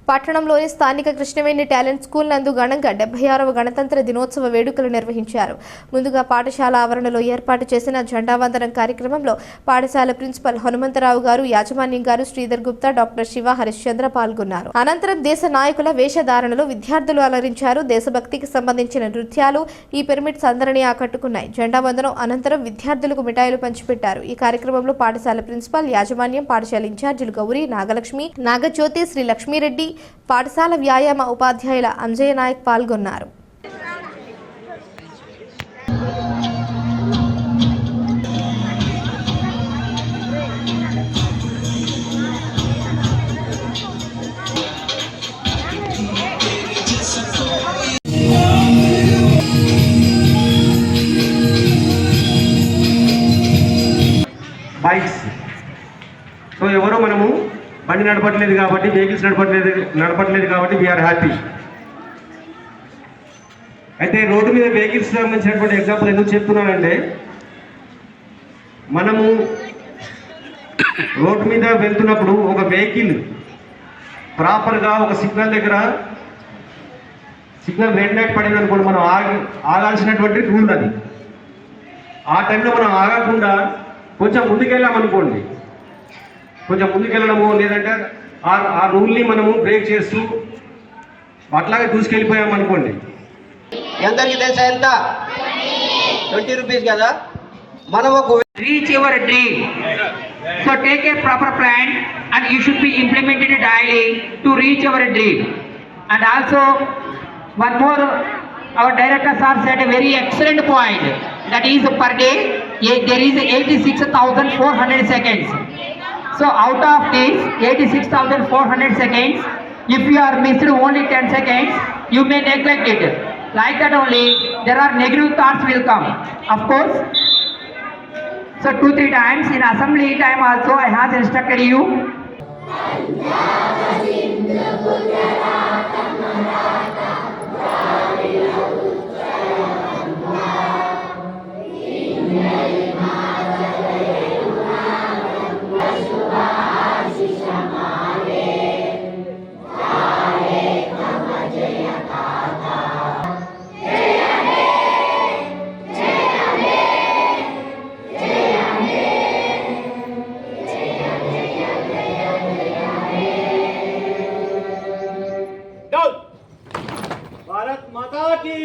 పట్టణంలోని స్థానిక Krishnaveni talent school నందు ఘనంగా 76వ గణతంత్ర దినోత్సవ వేడుకలు నిర్వహించారు. ముందుగా పాఠశాల ఆవరణలో ఏర్పాటు చేసిన జెండా వందనం కార్యక్రమంలో పాఠశాల ప్రిన్సిపల్ హనుమంతరావు గారు, యాజమాన్యం గారు శ్రీధర్ గుప్తా, డాక్టర్ శివ హరిశ్చంద్ర పాల్గొన్నారు. అనంతరం దేశ నాయకుల వేషధారణలో విద్యార్థులు అలరించారు. దేశభక్తికి సంబంధించిన నృత్యాలు ఈ పిరమిడ్స్ అందరినీ ఆకట్టుకున్నాయి. జెండా వందనం అనంతరం విద్యార్థులకు మిఠాయిలు పంచిపెట్టారు. ఈ కార్యక్రమంలో పాఠశాల ప్రిన్సిపల్, యాజమాన్యం, పాఠశాల ఇన్ఛార్జీలు గౌరీ, నాగలక్ష్మి, నాగజ్యోతి, శ్రీ లక్ష్మీరెడ్డి, పాఠశాల వ్యాయామ ఉపాధ్యాయుల అంజయ్య నాయక్ పాల్గొన్నారు. బైక్స్ సో ఎవరో మనము బండి నడపట్లేదు కాబట్టి, వెహికల్స్ నడపట్లేదు కాబట్టి వీఆర్ హ్యాపీ. అయితే రోడ్డు మీద వెహికల్స్ సంబంధించినటువంటి ఎగ్జాంపుల్ ఎందుకు చెప్తున్నానంటే, మనము రోడ్డు మీద వెళ్తున్నప్పుడు ఒక వెహికల్ ప్రాపర్గా ఒక సిగ్నల్ దగ్గర సిగ్నల్ రెడ్ లైట్ పడింది అనుకోండి, మనం ఆగాల్సినటువంటి రూల్ అది. ఆ టైంలో మనం ఆగకుండా కొంచెం ముందుకెళ్ళామనుకోండి, కొంచెం ముందుకెళ్ళడము లేదంటే ఆ రూల్ని మనము బ్రేక్ చేస్తూ అట్లాగే దూసుకెళ్ళిపోయామనుకోండి. ఎందరికి తెలుసా ఎంత? 20 రూపీస్ కదా. మనం ఒక reach your dream. So take a proper plan and you should be implemented daily to reach your dream. And also one more, our director sir said a very excellent point, that is per day there is 86,400 seconds. So out of this 86,400 seconds, if you are missed only 10 seconds, you may neglect it. Like that only, there are negative thoughts will come. Of course, so 2-3 times in assembly time also I have instructed you. Bharat माता की